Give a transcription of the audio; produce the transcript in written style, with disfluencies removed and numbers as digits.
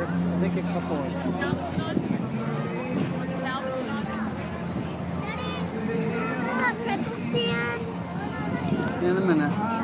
There's, I think, a couple of them. Pretzel stand. In a minute.